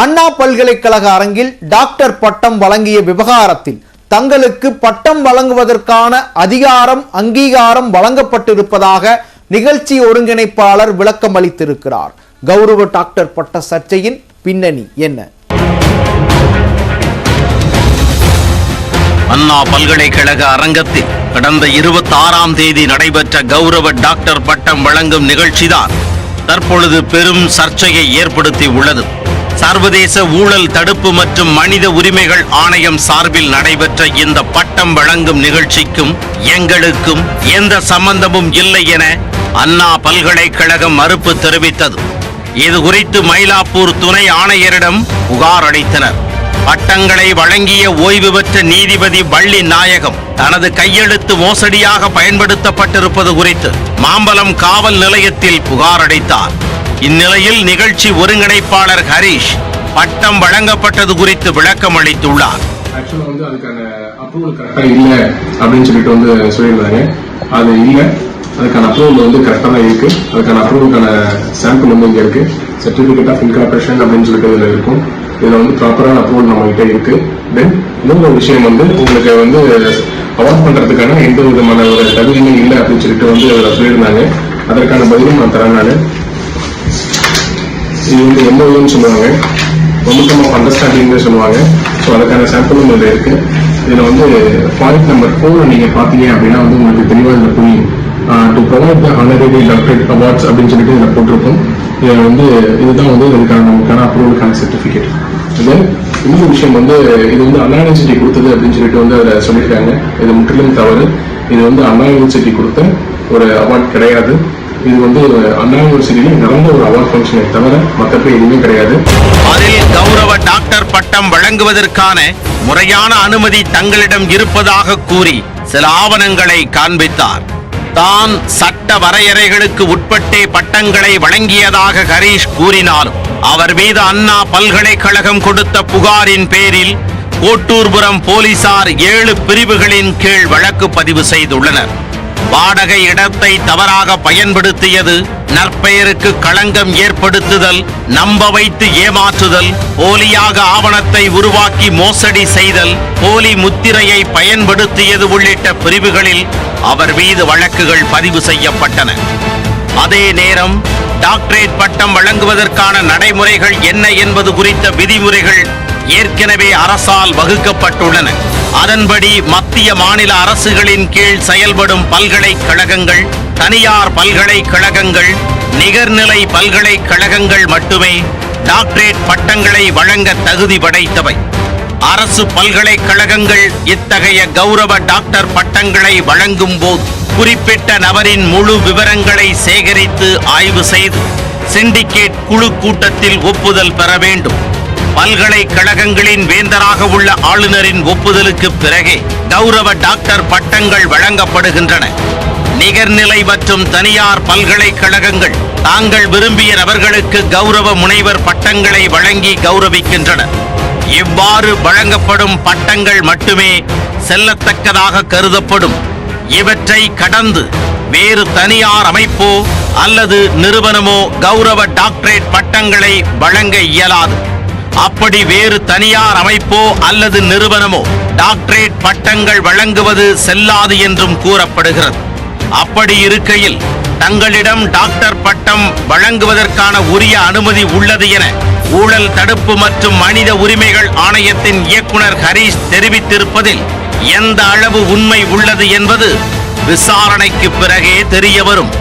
அண்ணா பல்கலைக்கழக அரங்கில் டாக்டர் பட்டம் வழங்கிய விவகாரத்தில் தங்களுக்கு பட்டம் வழங்குவதற்கான அதிகாரம் அங்கீகாரம் வழங்கப்பட்டிருப்பதாக நிகழ்ச்சி ஒருங்கிணைப்பாளர் விளக்கம் அளித்திருக்கிறார். கௌரவ டாக்டர் பட்ட சர்ச்சையின் பின்னணி என்ன? அண்ணா பல்கலைக்கழக அரங்கத்தில் கடந்த 26ஆம் தேதி நடைபெற்ற கௌரவ டாக்டர் பட்டம் வழங்கும் நிகழ்ச்சிதான் தற்பொழுது பெரும் சர்ச்சையை ஏற்படுத்தி உள்ளது. சர்வதேச ஊழல் தடுப்பு மற்றும் மனித உரிமைகள் ஆணையம் சார்பில் நடைபெற்ற இந்த பட்டம் வழங்கும் நிகழ்ச்சிக்கும் எங்களுக்கும் எந்த சம்பந்தமும் இல்லை என அண்ணா பல்கலைக்கழகம் மறுப்பு தெரிவித்தது. இது குறித்து மயிலாப்பூர் துணை ஆணையரிடம் புகார் அளித்தனர். பட்டங்களை வழங்கிய ஓய்வு பெற்ற நீதிபதி வள்ளி நாயகம் தனது கையெழுத்து மோசடியாக பயன்படுத்தப்பட்டிருப்பது குறித்து மாம்பலம் காவல் நிலையத்தில் புகார் அளித்தார். இந்நிலையில் நிகழ்ச்சி ஒருங்கிணைப்பாளர் ஹரிஷ் பட்டம் வழங்கப்பட்டது குறித்து விளக்கம் அளித்துள்ளார். அதுக்கான அப்ரூவல் கரெக்டா இல்ல அப்படின்னு சொல்லியிருந்தாங்க. அது இல்ல, அதுக்கான அப்ரூவல் கரெக்டா தான் இருக்கு. அதுக்கான அப்ரூவலுக்கான சாம்பிள் இங்க இருக்கு. சர்டிபிகேட் ஆஃப் இன்கார்பரேஷன் அப்படின்னு சொல்லிட்டு இதுல இருக்கும். இதுல ப்ராப்பரான அப்ரூவல் நம்ம கிட்ட இருக்கு. தென் இன்னொரு விஷயம் உங்களுக்கு அவார்ட் பண்றதுக்கான எந்த விதமான ஒரு தகுதியுமே இல்லை அப்படின்னு சொல்லிட்டு சொல்லியிருந்தாங்க. அதற்கான பதிலும் நான் தரேன். நான் இது எம்ஓயூன்னு சொல்லுவாங்க, மெமோரண்டம் ஆஃப் அண்டர்ஸ்டாண்டிங் சொல்லுவாங்க. ஸோ அதுக்கான சாம்பிளும் இதுல இருக்கு. இதுல பாயிண்ட் நம்பர் 4 நீங்க பாத்தீங்க அப்படின்னா உங்களுக்கு தெளிவா இதுல புரியும். To provide the honorary doctorate awards அப்படின்னு சொல்லிட்டு இதுல போட்டிருக்கும். இதுல இதுதான் இதுக்கான நமக்கான அப்ரூவலுக்கான சர்டிபிகேட். தென் இன்னொரு விஷயம் இது அண்ணா யூனிவர்சிட்டி கொடுத்தது அப்படின்னு சொல்லிட்டு அதுல சொல்லியிருக்காங்க. இது முற்றிலும் தவறு. இது அண்ணா யூனிவர்சிட்டி கொடுத்த ஒரு அவார்ட் கிடையாது. இது அண்ணா யூனிவர்சிட்டியில நடந்த ஒரு அவார்ட் ஃபங்க்ஷனை தவிர மற்றபடி எதுவுமே கிடையாது. அதில் கௌரவ டாக்டர் பட்டம் வழங்குவதற்கான முறையான அனுமதி தங்களிடம் இருப்பதாக கூறி சில ஆவணங்களை காண்பித்தார். தான் சட்ட வரையறைகளுக்கு உட்பட்டே பட்டங்களை வழங்கியதாக ஹரீஷ் கூறினாலும் அவர் மீது அண்ணா பல்கலைக்கழகம் கொடுத்த புகாரின் பேரில் கோட்டூர்புரம் போலீசார் 7 பிரிவுகளின் கீழ் வழக்கு பதிவு செய்துள்ளனர். வாடகை இடத்தை தவறாக பயன்படுத்தியது, நற்பெயருக்கு களங்கம் ஏற்படுத்துதல், நம்ப வைத்து ஏமாற்றுதல், போலியாக ஆவணத்தை உருவாக்கி மோசடி செய்தல், போலி முத்திரையை பயன்படுத்தியது உள்ளிட்ட பிரிவுகளில் அவர் மீது வழக்குகள் பதிவு செய்யப்பட்டன. அதே நேரம் டாக்டரேட் பட்டம் வழங்குவதற்கான நடைமுறைகள் என்ன என்பது குறித்த விதிமுறைகள் ஏற்கனவே அரசால் வகுக்கப்பட்டுள்ளன. அதன்படி மத்திய மாநில அரசுகளின் கீழ் செயல்படும் பல்கலைக்கழகங்கள், தனியார் பல்கலைக்கழகங்கள், நிகர்நிலை பல்கலைக்கழகங்கள் மட்டுமே டாக்டரேட் பட்டங்களை வழங்க தகுதி படைத்தவை. அரசு பல்கலைக்கழகங்கள் இத்தகைய கௌரவ டாக்டர் பட்டங்களை வழங்கும் போது குறிப்பிட்ட நபரின் முழு விவரங்களை சேகரித்து ஆய்வு செய்து சிண்டிகேட் குழு கூட்டத்தில் ஒப்புதல் பெற வேண்டும். பல்கலைக்கழகங்களின் வேந்தராக உள்ள ஆளுநரின் ஒப்புதலுக்கு பிறகே கௌரவ டாக்டர் பட்டங்கள் வழங்கப்படுகின்றன. நிகர்நிலை மற்றும் தனியார் பல்கலைக்கழகங்கள் தாங்கள் விரும்பிய நபர்களுக்கு கௌரவ முனைவர் பட்டங்களை வழங்கி கௌரவிக்கின்றன. இவ்வாறு வழங்கப்படும் பட்டங்கள் மட்டுமே செல்லத்தக்கதாக கருதப்படும். இவற்றை கடந்து வேறு தனியார் அமைப்போ அல்லது நிறுவனமோ கௌரவ டாக்டரேட் பட்டங்களை வழங்க இயலாது. அப்படி வேறு தனியார் அமைப்போ அல்லது நிறுவனமோ டாக்டரேட் பட்டங்கள் வழங்குவது செல்லாது என்றும் கூறப்படுகிறது. அப்படி இருக்கையில் தங்களிடம் டாக்டர் பட்டம் வழங்குவதற்கான உரிய அனுமதி உள்ளது என ஊழல் தடுப்பு மற்றும் மனித உரிமைகள் ஆணையத்தின் இயக்குனர் ஹரீஷ் தெரிவித்திருப்பதில் எந்த அளவு உண்மை உள்ளது என்பது விசாரணைக்கு பிறகே தெரிய வரும்.